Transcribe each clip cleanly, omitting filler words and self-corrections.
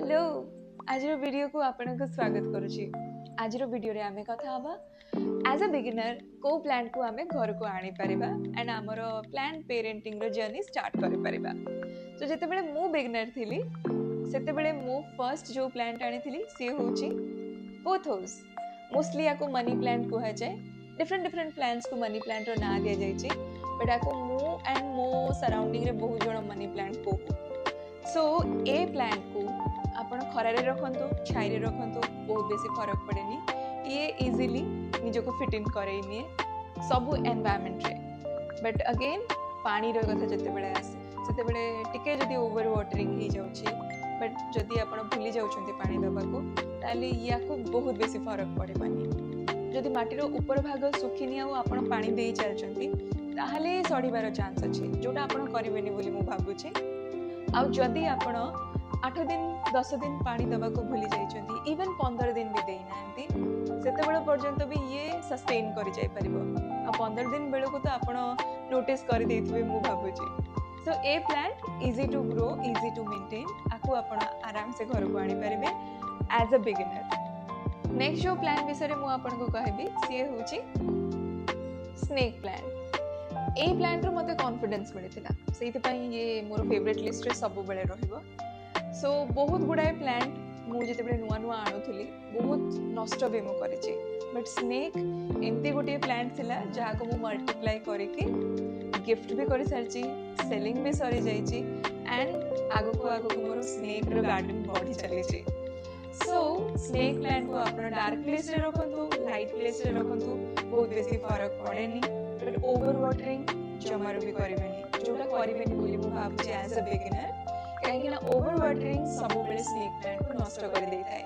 Hello आज video को आपन को स्वागत करुछि। आज वीडियो रे आमे कथा हबा एज अ बिगिनर को प्लांट को आमे घर को आनी परिबा एंड हमर प्लांट पेरेंटिंग रो जर्नी स्टार्ट करि परिबा। तो जते बेले मु बिगिनर थिली सेते बेले मु फर्स्ट जो प्लांट आनी थिली से होछि पोथोस। मोस्टली याको मनी प्लांट को है जाय। डिफरेंट प्लांट्स को मनी प्लांट रो ना दिया जाय छी, बट याको मु एंड मो सराउंडिंग रे बहुत जण मनी प्लांट को। सो ए प्लांट को आपण खरारे रखंतु, छाईरे रखंतु, बहुत बेसी फरक पड़ेनी। ये इजीली निज को फिट इन करे निए सब एनवायरनमेंट रे। बट अगेन पानी रो कथा जते बेले आसे सेते बेले टिके जदी ओवर वाटरिंग ही जाउची, बट जदी आपण भूली जाउछंती पानी दबा को ताले या को बहुत बेसी फरक पड़ेबानी। जदी माटी रो ऊपर भाग सुखिनी आ आपण पानी देई चलचंती ताहले सड़ीबार चांस अछि, जोटा आपण करिवेनी बोली मु भाबुची। आ जदि आपण 8 दिन 10 दिन पानी दबा को भूली जाइछंती, इवन 15 दिन भी देई नांती, सेते बेले पर्यंत भी ये सस्टेन करि जाय परिबो। आ 15 दिन बेले को तो आपण नोटिस करि देथिबे मु भाबुची। सो ए plant easy to grow, easy to maintain, आकु आपण आराम से घर को आनी परिबे एज अ बिगिनर। नेक्स्ट जो प्लांट विषय मु आपण को कहबी से होची स्नेक प्लांट। ए प्लांट रो मते कॉन्फिडेंस मिलिथिला, सेति पई ये मोर फेवरेट लिस्ट रे सब बेले रहिबो। सो बहुत गुडाए प्लांट मु जते बेले नुआ नुआ आनुथली बहुत नष्ट भी मु करिछि, बट स्नेक एमती गोटे प्लांट थिला जहा को मु मल्टीप्लाई करके गिफ्ट भी करि सारछि, सेलिंग भी सरी जाइछि एंड आगो को मोर स्नेक रो गार्डन बढ़ी चलिछि। सो स्नेक प्लांट को आपण डार्क प्लेस रे रखंतु, लाइट प्लेस रे रखंतु, बहुत बेसी फरक पड़ेनी। बट ओवर वाटरिंग जमारो भी करिवेनी, जोटा करिवेनी बोली मु भाबुछि एज अ बिगिनर। कहीं ना ओवर वाटरिंग सब बेले स्नेक प्लांट को नष्ट कर दे थाए।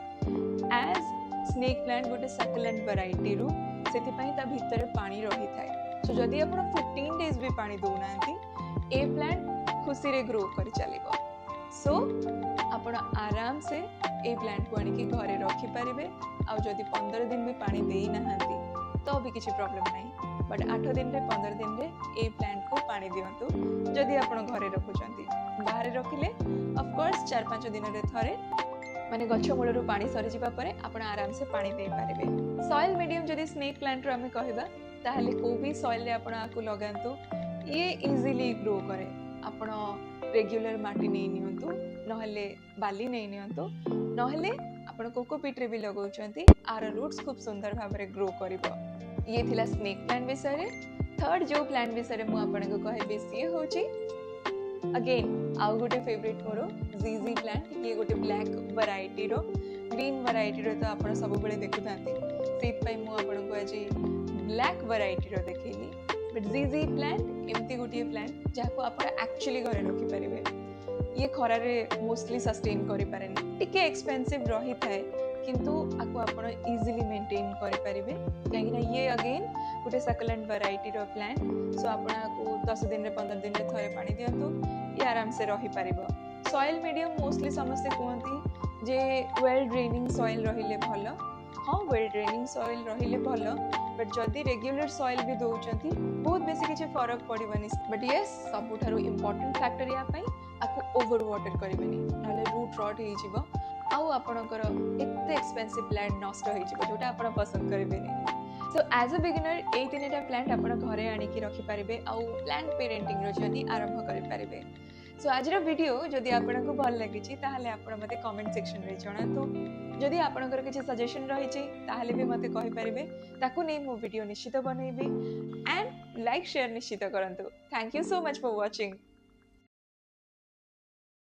एज स्नेक प्लांट गोटे सक्युलेंट वैरायटी रू सेति पई ता भीतर पानी रही थाए। सो जदी आपण 15 डेज भी पानी दोउनांती ए प्लांट खुशी रे ग्रो कर चलिबो। सो आपण आराम से ए प्लांट को आनी के घरे रखि परिबे। आ जदी 15 दिन भी पानी देई नाहंती तो भी किछि प्रॉब्लम नाही, बट 8 दिन रे 15 दिन रे ए प्लांट को पानी दियंतु जदी आपण घरे रखुचंती। बाहर रखिले ऑफ कोर्स 4-5 दिन रे थरे माने गछ मूल रो पानी सरी जिबा परे आपण आराम से पानी दे पारिबे। सॉइल मीडियम जदी स्नेक प्लांट रो हमें कहबा ताहले को भी सॉइल रे आपण आकु लगांतु, ये इजीली ग्रो करे। आपण रेगुलर माटी नै नियंतु, नहले बाली नै नियंतु, नहले आपण कोकोपीट रे भी लगाउचंती, आर रूट्स खूब सुंदर भाबरे ग्रो करिवो। ये थिला स्नेक प्लांट विषय रे। थर्ड जो प्लांट विषय रे मु आपण को कहबे से होची अगेन आउ गोटे फेवरेट मोरो जीजी प्लांट। ये गोटे ब्लैक वैरायटी रो, ग्रीन वैरायटी रो तो आपण सब बेले देखु थांती, सेत पई मु आपण को आज ब्लैक वैरायटी रो देखेली। बट जीजी प्लांट एमती गोटे प्लांट जाको आपण एक्चुअली घरे रखि परिबे। ये खरा रे मोस्टली सस्टेन करि पारेनी, टिके एक्सपेंसिव रही थाए, किंतु आको आपण इजीली मेंटेन करि परिबे। काहेकि ना ये अगेन गोटे सक्युलेंट वैरायटी रो प्लांट। सो आपण आको 10 दिन रे 15 दिन रे थरे पानी दियंतु, ये आराम से रही पारिबो। सॉइल मीडियम मोस्टली समस्ते कहती जे वेल ड्रेनिंग सॉइल रहिले भलो। हाँ वेल ड्रेनिंग सॉइल रहिले भलो, बट जदी रेगुलर सॉइल भी दोउचंती बहुत बेसी किछि फरक पड़िबनी। बट यस सबुठारु इंपोर्टेंट फैक्टर या पई आको ओवर वाटर करिबेनी, नले रूट रॉट हे जिवो आउ आपणकर एते एक्सपेंसिव प्लांट नष्ट हो जिवो जोटा आपण पसंद करिबेनी। सो एज अ बिगिनर ए तीनटा प्लांट आपण घरे आनी की रखि पारिबे आउ प्लांट पेरेंटिंग रो जर्नी आरंभ करि पारिबे। सो आज रो वीडियो जदि आपन को भल लागिछि ताहले आपण मते कमेंट सेक्शन रे जणातो। जदि आपनकर किछि सजेशन रहिछि ताहले भी मते कहि पारिबे, ताकू नै मो वीडियो निश्चित बनैबी एंड लाइक शेयर निश्चित करंतु। Thank you so much for watching.